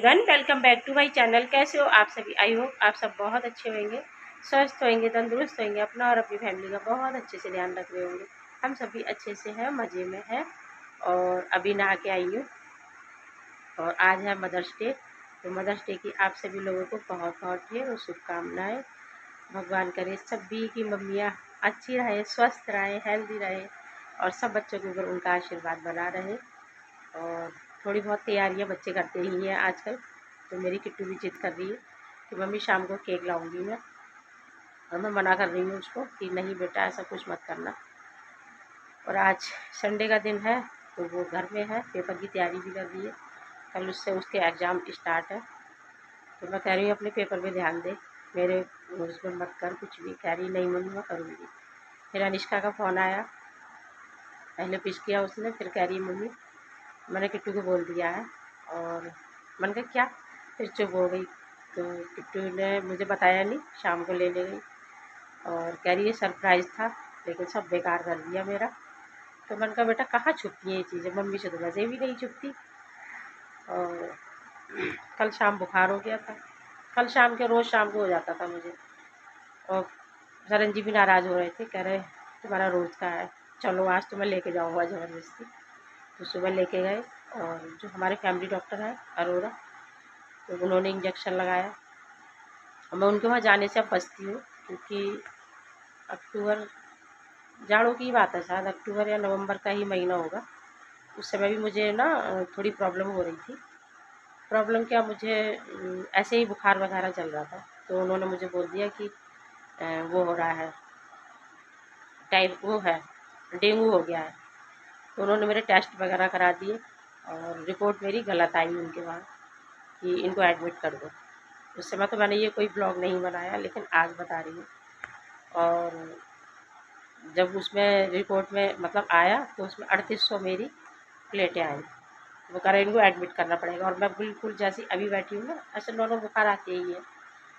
Everyone, welcome back to my channel. कैसे हो आप सभी? आई होप आप सब बहुत अच्छे होंगे, स्वस्थ होंगे, तंदुरुस्त होंगे, अपना और अपनी फैमिली का बहुत अच्छे से ध्यान रख रहे होंगे। हम सभी अच्छे से हैं, मज़े में हैं। और अभी नहा के आई हूँ और आज है मदर्स डे। तो मदर्स डे की आप सभी लोगों को बहुत बहुत ढेर और शुभकामनाएँ। भगवान करे सभी की मम्मियाँ अच्छी रहे, स्वस्थ रहे, हेल्दी रहे और सब बच्चों के ऊपर उनका आशीर्वाद बना रहे। और थोड़ी बहुत तैयारियां बच्चे करते ही हैं आजकल। तो मेरी किट्टू भी जिद कर रही है कि मम्मी शाम को केक लाऊंगी मैं, और मैं मना कर रही हूँ उसको कि नहीं बेटा ऐसा कुछ मत करना। और आज संडे का दिन है तो वो घर में है, पेपर की तैयारी भी कर रही है। कल उससे उसके एग्ज़ाम स्टार्ट है, तो मैं कह रही हूँ अपने पेपर पे ध्यान दे, मेरे उसमें मत कर कुछ भी। कह रही नहीं मम्मी मैं करूँगी। फिर अनिष्का का फ़ोन आया, पहले पिच किया उसने, फिर कह रही मम्मी मैंने किट्टू को बोल दिया है। और मैंने कहा क्या? फिर चुप हो गई। तो किट्टू ने मुझे बताया नहीं, शाम को लेने गई और कह रही है सरप्राइज़ था लेकिन सब बेकार कर दिया मेरा। तो मैंने कहा बेटा कहाँ छुपती हैं ये चीज़ें, मम्मी से तो वैसे भी नहीं छुपती। और कल शाम बुखार हो गया था, कल शाम के रोज़ शाम को हो जाता था मुझे। और सरन जी भी नाराज़ हो रहे थे, कह रहे तुम्हारा रोज़ का है, चलो आज तुम्हें लेके जाऊँगा ज़बरदस्ती। तो सुबह लेके गए और जो हमारे फैमिली डॉक्टर हैं अरोरा, तो उन्होंने इंजेक्शन लगाया। और मैं उनके वहाँ जाने से अब बचती हूँ क्योंकि अक्टूबर, जाड़ों की बात है, शायद अक्टूबर या नवंबर का ही महीना होगा, उस समय भी मुझे ना थोड़ी प्रॉब्लम हो रही थी। प्रॉब्लम क्या, मुझे ऐसे ही बुखार वगैरह चल रहा था। तो उन्होंने मुझे बोल दिया कि वो हो रहा है, टाइप वो है, डेंगू हो गया है। तो उन्होंने मेरे टेस्ट वगैरह करा दिए और रिपोर्ट मेरी गलत आई उनके वहाँ कि इनको एडमिट कर दो। उस समय तो मैंने ये कोई ब्लॉग नहीं बनाया, लेकिन आज बता रही हूँ। और जब उसमें रिपोर्ट में मतलब आया तो उसमें 3800 मेरी प्लेटें आई। वो कह रहे इनको एडमिट करना पड़ेगा। और मैं बिल्कुल जैसी अभी बैठी हूँ ना, ऐसे नॉर्मल बुखार आते ही है,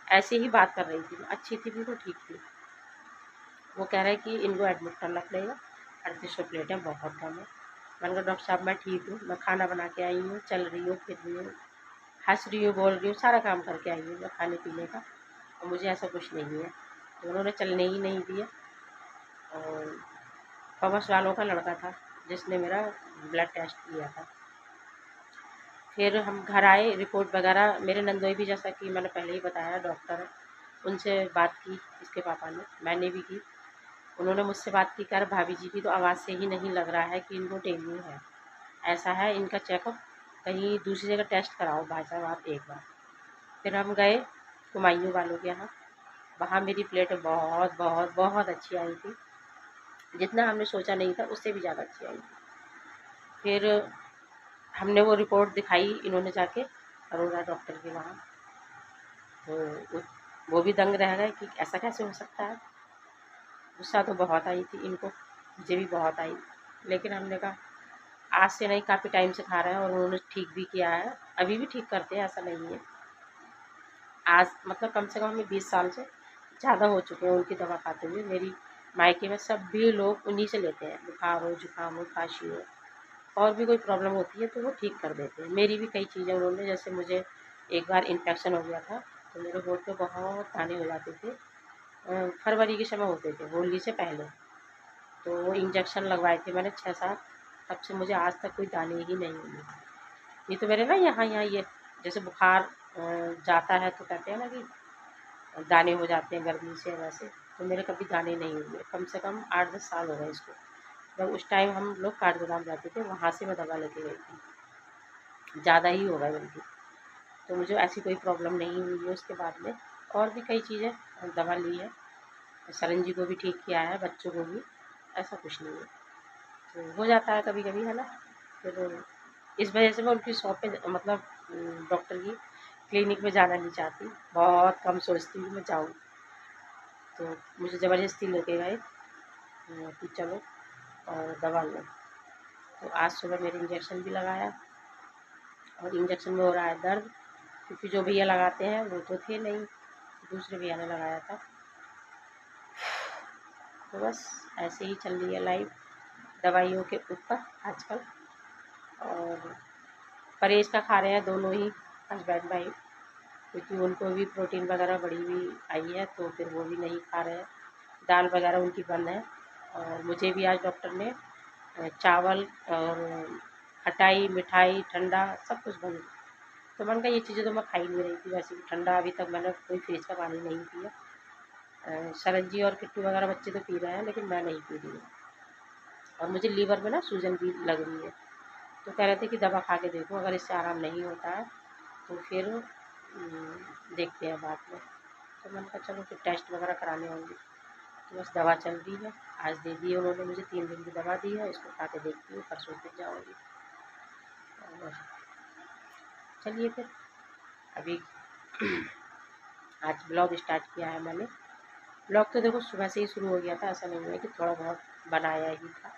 ऐसे ही बात कर रही थी, अच्छी थी, बिल्कुल ठीक थी। वो कह रहे कि इनको एडमिट करना पड़ेगा, 3800 प्लेटें बहुत कम है। मैंने कहा डॉक्टर साहब मैं ठीक हूँ, मैं खाना बना के आई हूँ, चल रही हूँ, फिर रही हूँ, हंस रही हूँ, बोल रही हूँ, सारा काम करके आई हूँ मैं खाने पीने का, और मुझे ऐसा कुछ नहीं है। तो उन्होंने चलने ही नहीं दिया। और पवस वालों का लड़का था जिसने मेरा ब्लड टेस्ट किया था। फिर हम घर आए, रिपोर्ट वगैरह, मेरे नंदोई भी जैसा कि मैंने पहले ही बताया डॉक्टर है, उनसे बात की इसके पापा ने, मैंने भी की। उन्होंने मुझसे बात की, कर भाभी जी की तो आवाज़ से ही नहीं लग रहा है कि इनको डेंगू है, ऐसा है इनका चेकअप कहीं दूसरी जगह टेस्ट कराओ भाई साहब आप एक बार। फिर हम गए कुमायूं वालों के यहाँ, वहाँ मेरी प्लेट बहुत बहुत बहुत अच्छी आई थी, जितना हमने सोचा नहीं था उससे भी ज़्यादा अच्छी आई थी। फिर हमने वो रिपोर्ट दिखाई इन्होंने जाके अरोड़ा डॉक्टर के वहाँ। तो वो भी दंग रह गए कि ऐसा कैसे हो सकता है। गुस्सा तो बहुत आई थी इनको, मुझे भी बहुत आई, लेकिन हमने कहा आज से नहीं, काफ़ी टाइम से खा रहे हैं और उन्होंने ठीक भी किया है, अभी भी ठीक करते हैं, ऐसा नहीं है। आज मतलब कम से कम हमें 20 साल से ज़्यादा हो चुके हैं उनकी दवा खाते हुए। मेरी मायके में सभी लोग उन्हीं से लेते हैं, बुखार हो, जुकाम हो, खांसी हो, और भी कोई प्रॉब्लम होती है तो वो ठीक कर देते हैं। मेरी भी कई चीज़ें उन्होंने, जैसे मुझे एक बार इन्फेक्शन हो गया था तो मेरे होंठ पे बहुत दाने हो जाते थे, फरवरी के समय होते थे, होली से पहले। तो वो इंजेक्शन लगवाए थे मैंने 6-7, तब से मुझे आज तक कोई दाने ही नहीं हुए। ये तो मेरे ना यहाँ यहाँ ये जैसे बुखार जाता है तो कहते हैं ना कि दाने हो जाते हैं गर्मी से, वैसे तो मेरे कभी दाने नहीं हुए। कम से कम 8-10 साल हो गए इसको। जब उस टाइम हम लोग काठगोदाम जाते थे, वहाँ से मैं दवा लेके गई थी, ज़्यादा ही हो गए बल्कि। तो मुझे ऐसी कोई प्रॉब्लम नहीं हुई है उसके बाद में। और भी कई चीज़ें दवा ली है, सरन जी को भी ठीक किया है, बच्चों को भी, ऐसा कुछ नहीं है। तो हो जाता है कभी कभी, है ना। फिर इस वजह से मैं उनकी शॉप पे मतलब डॉक्टर की क्लिनिक में जाना नहीं चाहती, बहुत कम सोचती हूँ मैं जाऊँ। तो मुझे ज़बरदस्ती लेके गए कि चलो और दवा लो। तो आज सुबह मेरे इंजेक्शन भी लगाया और इंजेक्शन में हो रहा है दर्द, क्योंकि जो भैया लगाते हैं वो तो थे नहीं, दूसरे भैया ने लगाया था। तो बस ऐसे ही चल रही है लाइफ दवाइयों के ऊपर आजकल। और परहेज़ का खा रहे हैं दोनों ही, हस्बैंड वाइफ, क्योंकि उनको भी प्रोटीन वगैरह बढ़ी हुई आई है, तो फिर वो भी नहीं खा रहे हैं, दाल वगैरह उनकी बंद है। और मुझे भी आज डॉक्टर ने चावल और खटाई, मिठाई, ठंडा सब कुछ बंद। तो मैंने कहा ये चीज़ें तो मैं खा ही नहीं रही थी, वैसे भी ठंडा अभी तक मैंने कोई फ्रिज का पानी नहीं पिया। शरण जी और किट्टू वगैरह बच्चे तो पी रहे हैं, लेकिन मैं नहीं पी रही हूँ। और मुझे लीवर में ना सूजन भी लग रही है, तो कह रहे थे कि दवा खा के देखो, अगर इससे आराम नहीं होता है तो फिर देखते हैं बाद में। तो मैंने कहा चलो फिर टेस्ट वगैरह कराने होंगे। तो बस दवा चल रही है, आज दे दी है उन्होंने मुझे, 3 दिन की दवा दी है, इसको खा के देखती हूँ, परसों फिर जाऊँगी। और चलिए फिर अभी आज ब्लॉग स्टार्ट किया है मैंने। ब्लॉग तो देखो सुबह से ही शुरू हो गया था, ऐसा नहीं है कि थोड़ा बहुत बनाया ही था।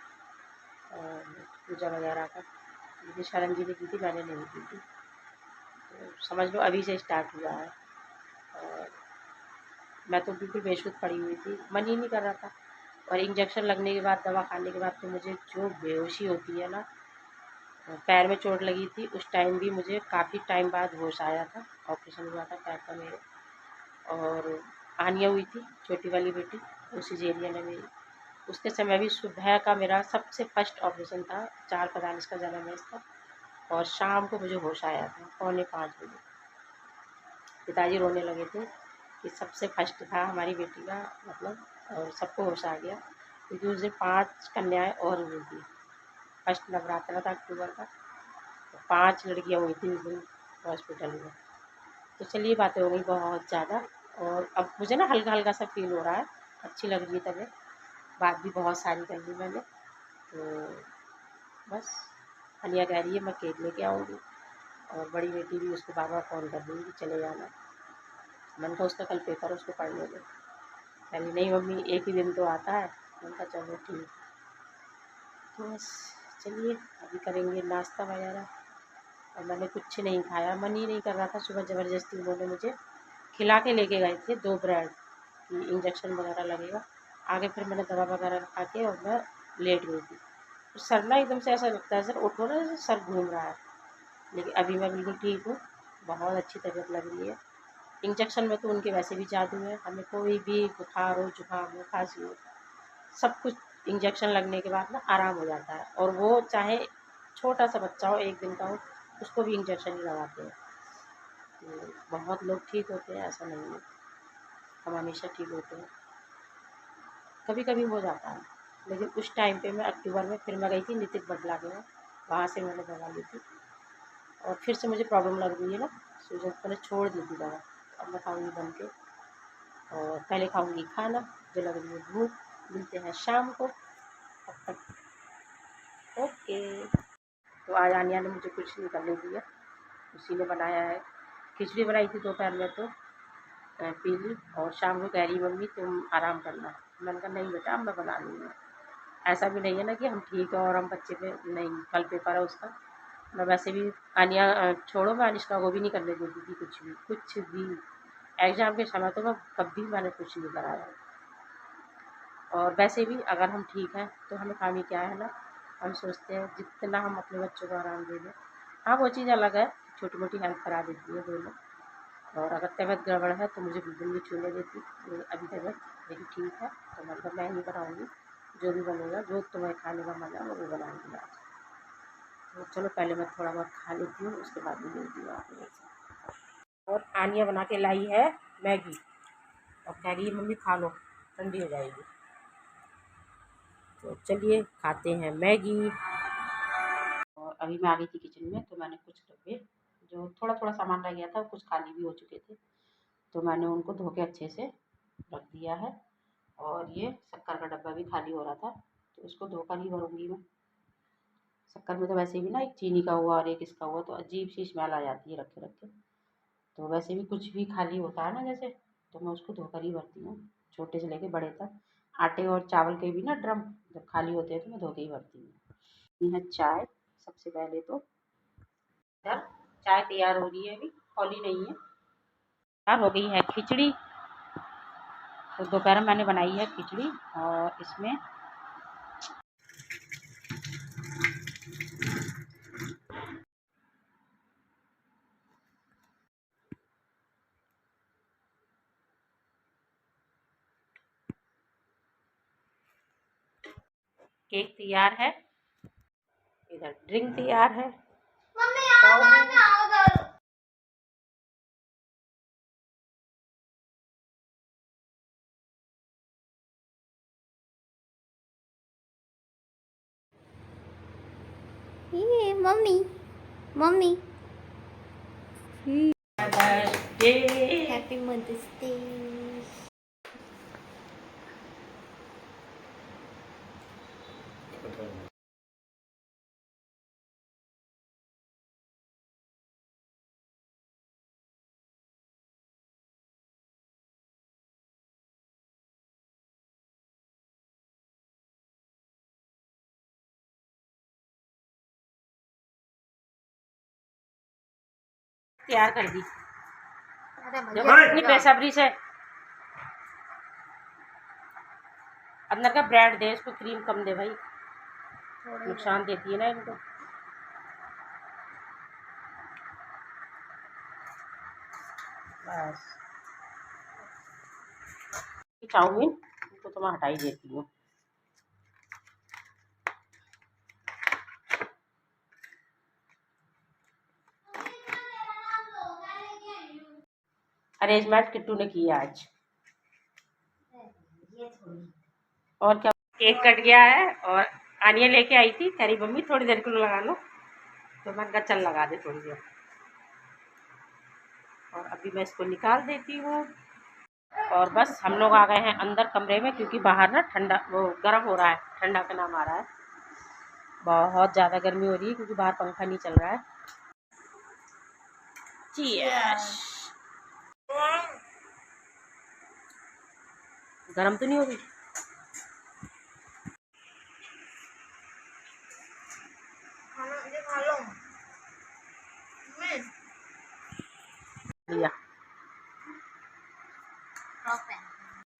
और पूजा वगैरह का मुझे शरण जी ने की थी, मैंने नहीं की थी, तो समझ लो अभी से स्टार्ट हुआ है। और मैं तो बिल्कुल बेसुध पड़ी हुई थी, मन ही नहीं कर रहा था। और इंजेक्शन लगने के बाद, दवा खाने के बाद तो मुझे जो बेहोशी होती है ना, पैर में चोट लगी थी उस टाइम भी मुझे काफ़ी टाइम बाद होश आया था। ऑपरेशन हुआ था पैर का मेरे। और आनिया हुई थी छोटी वाली बेटी, उसी एरिया में मेरी। उसके समय भी सुबह का मेरा सबसे फर्स्ट ऑपरेशन था, 4:45 का जन्म है इसका। और शाम को मुझे होश आया था 4:45 बजे। पिताजी रोने लगे थे कि सबसे फर्स्ट था हमारी बेटी का, मतलब, और सबको होश आ गया, क्योंकि उस दिन 5 कन्याएँ और हुई थी। फर्स्ट नवरात्रा था अक्टूबर का, तो 5 लड़कियाँ हुई थी उस दिन हॉस्पिटल में। तो चलिए बातें हो गई बहुत ज़्यादा, और अब मुझे ना हल्का-हल्का सा फ़ील हो रहा है, अच्छी लग रही है तबीयत। बात भी बहुत सारी कर ली मैंने, तो बस अलिया कह रही है मैं केक लेके आऊँगी, और बड़ी बेटी भी उसको बार-बार फ़ोन कर रही है कि चले जाना। मैंने कहा उसका कल पेपर है, उसको पढ़ने दो। कह रही नहीं मम्मी एक ही दिन तो आता है। मैंने कहा चलो ठीक। तो बस चलिए अभी करेंगे नाश्ता वगैरह। और मैंने कुछ नहीं खाया, मन ही नहीं कर रहा था। सुबह ज़बरदस्ती उन्होंने मुझे खिला के लेके गए थे 2 ब्रेड कि इंजेक्शन वगैरह लगेगा। आगे फिर मैंने दवा वगैरह खा के और मैं लेट गई थी। तो सर ना एकदम से ऐसा लगता है, सर उठो ना, जैसे सर घूम रहा है। लेकिन अभी मैं बिल्कुल ठीक हूँ, बहुत अच्छी तबीयत लग रही है। इंजेक्शन में तो उनके वैसे भी जादू है, हमें कोई भी बुखार हो, जुकाम हो, खांसी हो, सब कुछ इंजेक्शन लगने के बाद ना आराम हो जाता है। और वो चाहे छोटा सा बच्चा हो, 1 दिन का हो, उसको भी इंजेक्शन ही लगाते हैं। तो बहुत लोग ठीक होते हैं, ऐसा नहीं है, हम हमेशा ठीक होते हैं। कभी कभी हो जाता है, लेकिन उस टाइम पे मैं अक्टूबर में फिर मैं गई थी नितिन बदला में, वहाँ से मैंने दवा ली थी। और फिर से मुझे प्रॉब्लम लग रही है ना, सूजन, मैंने छोड़ दी थी दवा। अब मैं खाऊंगी बन के, और पहले खाऊंगी खाना, जो लग रही है भूख। मिलते हैं शाम को, तब तक ओके। तो आज आनिया ने मुझे कुछ नहीं करने दिया, उसी ने बनाया है। खिचड़ी बनाई थी दोपहर में, तो पी ली। और शाम को कह रही मम्मी तुम आराम करना। मैंने कहा नहीं बेटा अब मैं बना लूँगी। ऐसा भी नहीं है ना कि हम ठीक है और हम बच्चे पे नहीं, कल पेपर है उसका। मैं वैसे भी आनिया छोड़ो, मैं अनिष्का को भी नहीं करने देती थी कुछ भी, कुछ भी। एग्ज़ाम के समय तो मैं कभी मैंने कुछ नहीं कराया। और वैसे भी अगर हम ठीक हैं तो हमें खामी क्या है ना, हम सोचते हैं जितना हम अपने बच्चों को आराम दे दें। हाँ वो चीज़ अलग है, छोटी मोटी हेल्प करा देती है दोनों। और अगर तबीयत गड़बड़ है तो मुझे बिल्कुल नहीं छूने देती। अभी तबीयत मेरी ठीक है, तो मतलब मैं ही बनाऊँगी, जो भी बनेगा, जो तुम्हें खाने का मन है मैं वो बनाऊँगी आज। तो चलो पहले मैं थोड़ा बहुत खा लेती हूँ, उसके बाद में मिलती हूँ आप लोगों से। और आनिया बना के लाई है मैगी, और कह रही है मम्मी खा लो, ठंडी हो जाएगी। तो चलिए खाते हैं मैगी। और अभी मैं आ गई थी किचन में, तो मैंने कुछ डब्बे, जो थोड़ा थोड़ा सामान रह गया था, कुछ खाली भी हो चुके थे, तो मैंने उनको धो के अच्छे से रख दिया है। और ये शक्कर का डब्बा भी खाली हो रहा था, तो उसको धोकर ही भरूँगी मैं। शक्कर में तो वैसे भी ना एक चीनी का हुआ और एक इसका हुआ, तो अजीब सी स्मेल आ जाती है रखे रखे। तो वैसे भी कुछ भी खाली होता है ना जैसे, तो मैं उसको धोकर ही भरती हूँ, छोटे से लेके बड़े तक। आटे और चावल के भी ना ड्रम जब खाली होते हैं तो मैं धो के ही भरती हूँ। ये है चाय, सबसे पहले तो इधर चाय तैयार हो रही है, अभी खौली नहीं है। तैयार हो गई है खिचड़ी, तो दोपहर में मैंने बनाई है खिचड़ी। और इसमें केक तैयार है, इधर ड्रिंक तैयार है। ये mummy mummy birthday happy mother's day. तैयार कर दी। अरे जब इतनी बेसब्री से अंदर का ब्रेड दे, इसको क्रीम कम दे भाई, नुकसान देती है ना इनको। बस चाउमीन इनको तो मैं हटा ही देती हूँ। अरेंजमेंट किट्टू ने किया आज। और क्या, केक कट गया है और आनिया लेके आई थी, कह रही मम्मी थोड़ी देर के लिए लगा लो, तो मैंने कहा चल लगा दे थोड़ी देर। और अभी मैं इसको निकाल देती हूँ और बस हम लोग आ गए हैं अंदर कमरे में, क्योंकि बाहर ना ठंडा वो गर्म हो रहा है, ठंडा का नाम आ रहा है, बहुत ज़्यादा गर्मी हो रही है क्योंकि बाहर पंखा नहीं चल रहा है। चीयर्स। गर्म तो नहीं हो रही? लिया।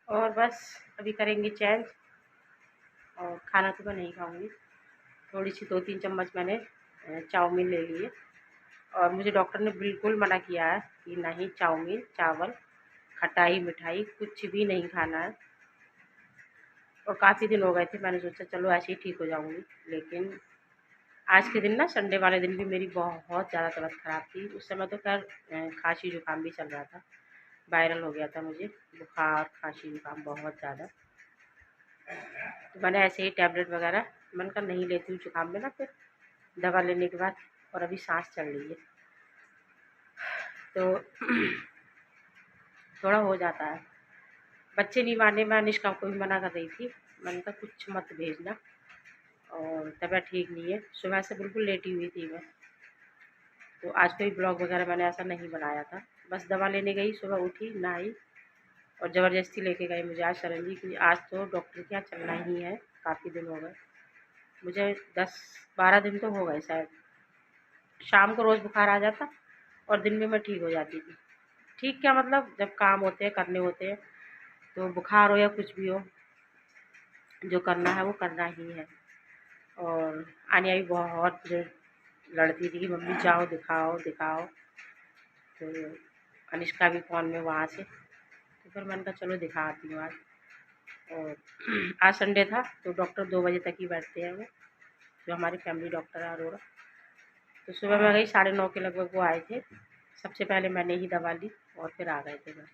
और बस अभी करेंगे चेंज, और खाना तो मैं नहीं खाऊंगी। थोड़ी सी 2-3 चम्मच मैंने चाउमीन ले लिए, और मुझे डॉक्टर ने बिल्कुल मना किया है कि नहीं चाउमीन, चावल, खटाई, मिठाई कुछ भी नहीं खाना है। और काफ़ी दिन हो गए थे, मैंने सोचा चलो ऐसे ही ठीक हो जाऊंगी, लेकिन आज के दिन ना, संडे वाले दिन भी मेरी बहुत ज़्यादा तबीयत ख़राब थी। उस समय तो खैर खांसी जुकाम भी चल रहा था, वायरल हो गया था मुझे, बुखार खांसी जुकाम बहुत ज़्यादा। तो मैंने ऐसे ही टैबलेट वगैरह, मैंने कहा नहीं लेती हूँ जुकाम में ना, फिर दवा लेने के बाद। और अभी सांस चल रही है तो थोड़ा हो जाता है। बच्चे नहीं माने, मैं अनिष्का को भी मना कर रही थी, मैंने कहा कुछ मत भेजना, और तबीयत ठीक नहीं है। सुबह से बिल्कुल लेटी हुई थी मैं, तो आज कोई ब्लॉग वगैरह मैंने ऐसा नहीं बनाया था। बस दवा लेने गई, सुबह उठी, नहाई, और ज़बरदस्ती लेके गए मुझे आज सडनली, कि आज तो डॉक्टर के यहाँ चलना ही है। काफ़ी दिन हो गए मुझे, 10-12 दिन तो हो गए शायद। शाम को रोज़ बुखार आ जाता और दिन में मैं ठीक हो जाती थी। ठीक क्या मतलब, जब काम होते हैं, करने होते हैं, तो बुखार हो या कुछ भी हो, जो करना है वो करना ही है। और आनिया भी बहुत लड़ती थी कि मम्मी जाओ दिखाओ दिखाओ, तो अनिष्का भी फ़ोन में वहाँ से, तो फिर मैंने कहा चलो दिखाती हूँ आज। और आज संडे था तो डॉक्टर 2 बजे तक ही बैठते हैं वो, जो हमारे फैमिली डॉक्टर है अरोरा। तो सुबह मैं गई 9:30 के लगभग, वो आए थे। सबसे पहले मैंने ही दवा ली और फिर आ गए थे मैं।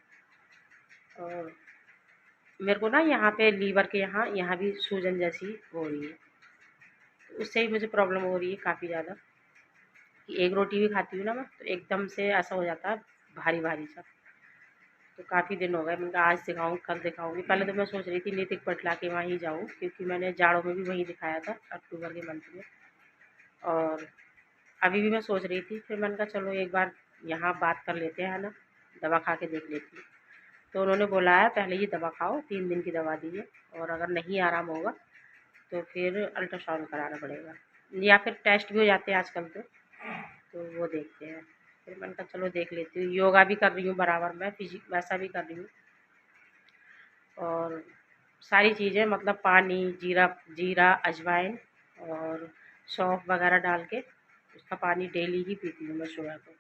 और मेरे को ना यहाँ पे लीवर के यहाँ यहाँ भी सूजन जैसी हो रही है, तो उससे ही मुझे प्रॉब्लम हो रही है काफ़ी ज़्यादा, कि एक रोटी भी खाती हूँ ना मैं, तो एकदम से ऐसा हो जाता है भारी भारी सा। तो काफ़ी दिन हो गए, मैंने कहा आज दिखाऊँ कल दिखाऊँगी। पहले तो मैं सोच रही थी नीतिक पटला के वहीं जाऊँ, क्योंकि मैंने जाड़ों में भी वहीं दिखाया था अक्टूबर के मंथ में। और अभी भी मैं सोच रही थी, फिर मैंने कहा चलो एक बार यहाँ बात कर लेते हैं ना, दवा खा के देख लेती हूँ। तो उन्होंने बोला है पहले ये दवा खाओ, 3 दिन की दवा दी है, और अगर नहीं आराम होगा तो फिर अल्ट्रासाउंड कराना पड़ेगा, या फिर टेस्ट भी हो जाते हैं आजकल तो वो देखते हैं। फिर मैंने कहा चलो देख लेती हूँ। योगा भी कर रही हूँ बराबर, मैं फिजिक वैसा भी कर रही हूँ, और सारी चीज़ें मतलब पानी, जीरा जीरा अजवाइन और सौंफ वगैरह डाल के उसका पानी डेली ही पीती हूँ मैं सुबह को।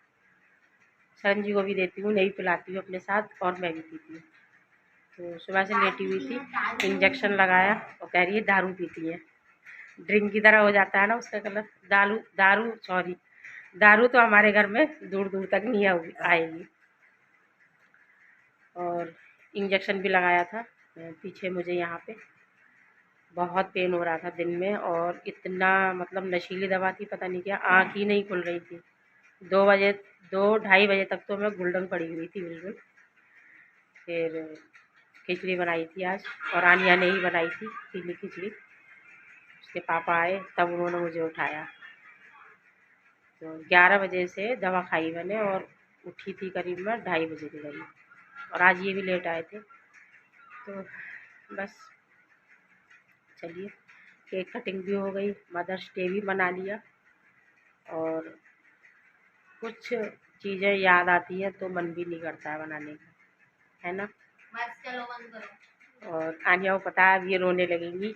सरन जी को भी देती हूँ, नहीं पिलाती हूँ अपने साथ, और मैं भी पीती हूँ। तो सुबह से लेटी हुई थी, इंजेक्शन लगाया और कह रही है दारू पीती है। ड्रिंक की तरह हो जाता है ना उसका कलर। दारू दारू सॉरी दारू तो हमारे घर में दूर दूर तक नहीं आएगी। और इंजेक्शन भी लगाया था पीछे मुझे, यहाँ पे बहुत पेन हो रहा था दिन में, और इतना मतलब नशीली दवा थी, पता नहीं क्या, आँख ही नहीं खुल रही थी। 2 बजे 2 ढाई बजे तक तो मैं गुलडन पड़ी हुई थी बिल्कुल। फिर खिचड़ी बनाई थी आज, और आनिया ने ही बनाई थी पीली खिचड़ी। उसके पापा आए तब उन्होंने मुझे उठाया। तो 11 बजे से दवा खाई मैंने, और उठी थी करीब मैं 2:30 बजे के करीब। और आज ये भी लेट आए थे। तो बस चलिए, केक कटिंग भी हो गई, मदर्स डे भी मना लिया, और कुछ चीज़ें याद आती हैं तो मन भी नहीं करता है बनाने का, है ना। बस चलो बंद करो। और आनिया को पता है अब ये रोने लगेंगी।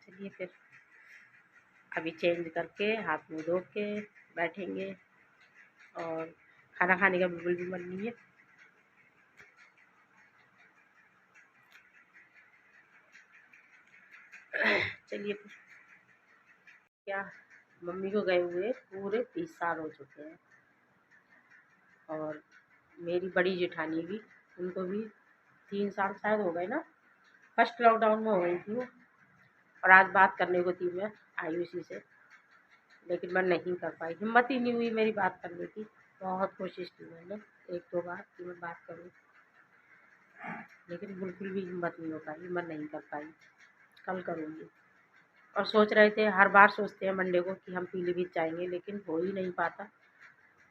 चलिए फिर अभी चेंज करके हाथ मुँह धो के बैठेंगे, और खाना खाने का बिल्कुल भी मन नहीं है। चलिए फिर, क्या, मम्मी को गए हुए पूरे 30 साल हो चुके हैं, और मेरी बड़ी जेठानी भी, उनको भी 3 साल शायद हो गए ना। फर्स्ट लॉकडाउन में हो गई थी वो। और आज बात करने को थी मैं आयुषी से, लेकिन मैं नहीं कर पाई, हिम्मत ही नहीं हुई मेरी बात करने की। बहुत कोशिश की मैंने 1-2 बार कि मैं बात करूं, लेकिन बिल्कुल भी हिम्मत नहीं हो पाई, मैं नहीं कर पाई। कल करूँगी। और सोच रहे थे, हर बार सोचते हैं मंडे को कि हम पीलीभीत जाएंगे, लेकिन हो ही नहीं पाता।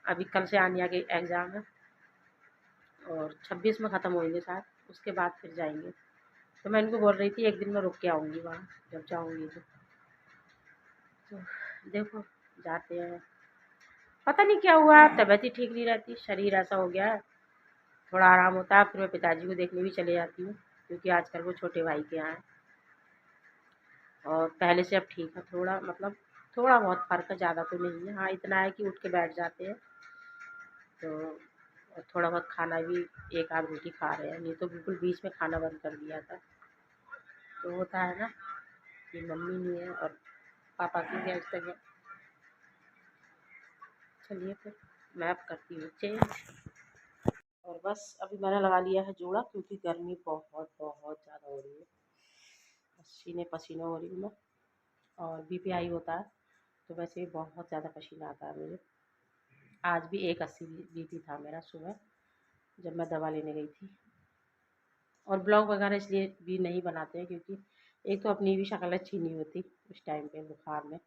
अभी कल से आनिया के एग्ज़ाम है, और 26 में ख़त्म होंगे शायद, उसके बाद फिर जाएंगे। तो मैं इनको बोल रही थी एक दिन मैं रुक के आऊँगी वहाँ, जब जाऊँगी तो देखो जाते हैं। पता नहीं क्या हुआ, तबीयत ही ठीक नहीं रहती, शरीर ऐसा हो गया है। थोड़ा आराम होता है, फिर मैं पिताजी को देखने भी चले जाती हूँ, क्योंकि आजकल वो छोटे भाई के यहाँ है। और पहले से अब ठीक है, थोड़ा मतलब थोड़ा बहुत फ़र्क है, ज़्यादा तो नहीं है। हाँ इतना है कि उठ के बैठ जाते हैं, तो और थोड़ा बहुत खाना भी एक आध रोटी खा रहे हैं, नहीं तो बिल्कुल बीच में खाना बंद कर दिया था। तो होता है ना कि मम्मी नहीं है और पापा की गैस तक। चलिए फिर मैं अब करती हूँ चेंज। और बस अभी मैंने लगा लिया है जूड़ा, क्योंकि गर्मी बहुत बहुत ज़्यादा हो रही है, पसीने पसीने हो रही हूँ मैं। और बीपीआई होता है तो वैसे ही बहुत ज़्यादा पसीना आता है मुझे। आज भी 180 बीपी था मेरा सुबह, जब मैं दवा लेने गई थी। और ब्लॉग वगैरह इसलिए भी नहीं बनाते हैं, क्योंकि एक तो अपनी भी शक्ल अच्छी नहीं होती उस टाइम पे बुखार में।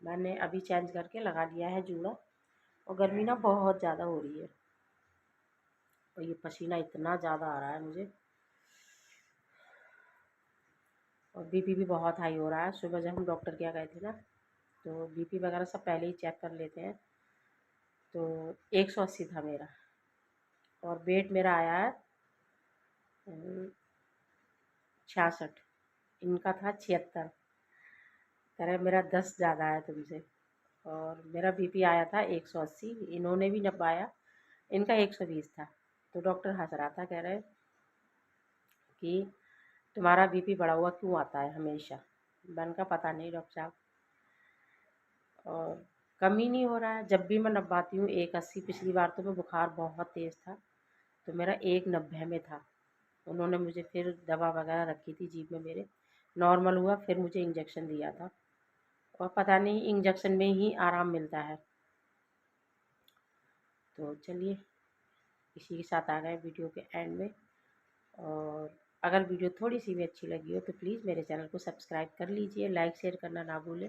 मैंने अभी चेंज करके लगा लिया है जूड़ा। और गर्मी ना बहुत ज़्यादा हो रही है, और ये पसीना इतना ज़्यादा आ रहा है मुझे, और बीपी भी बहुत हाई हो रहा है। सुबह जब हम डॉक्टर के यहाँ गए थे ना, तो बीपी वगैरह सब पहले ही चेक कर लेते हैं। तो 180 था मेरा, और वेट मेरा आया है 66। इनका था 76। कह रहे मेरा 10 ज़्यादा है तुमसे। और मेरा बीपी आया था 180, इन्होंने भी नपाया, इनका 120 था। तो डॉक्टर हंस रहा था, कह रहे कि तुम्हारा बीपी बढ़ा हुआ क्यों आता है हमेशा। मैंने कहा पता नहीं डॉक्टर साहब, और कम ही नहीं हो रहा है। जब भी मैं नपाती हूँ 180। पिछली बार तो मैं बुखार बहुत तेज़ था, तो मेरा 190 में था। उन्होंने मुझे फिर दवा वगैरह रखी थी जीभ में मेरे, नॉर्मल हुआ, फिर मुझे इंजेक्शन दिया था, और पता नहीं इंजेक्शन में ही आराम मिलता है। तो चलिए, इसी के साथ आ गए वीडियो के एंड में। और अगर वीडियो थोड़ी सी भी अच्छी लगी हो तो प्लीज़ मेरे चैनल को सब्सक्राइब कर लीजिए, लाइक शेयर करना ना भूलें।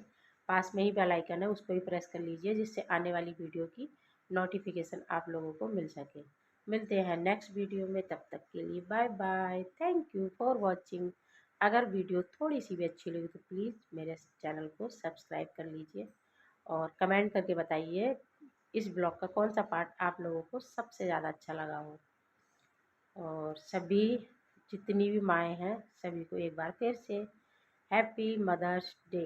पास में ही बेल आइकन है, उसको भी प्रेस कर लीजिए, जिससे आने वाली वीडियो की नोटिफिकेशन आप लोगों को मिल सके। मिलते हैं नेक्स्ट वीडियो में, तब तक के लिए bye bye. Thank you for watching अगर वीडियो थोड़ी सी भी अच्छी लगी तो प्लीज़ मेरे चैनल को सब्सक्राइब कर लीजिए और कमेंट करके बताइए इस ब्लॉग का कौन सा पार्ट आप लोगों को सबसे ज़्यादा अच्छा लगा हो। और सभी जितनी भी माएँ हैं सभी को एक बार फिर से हैप्पी मदर्स डे।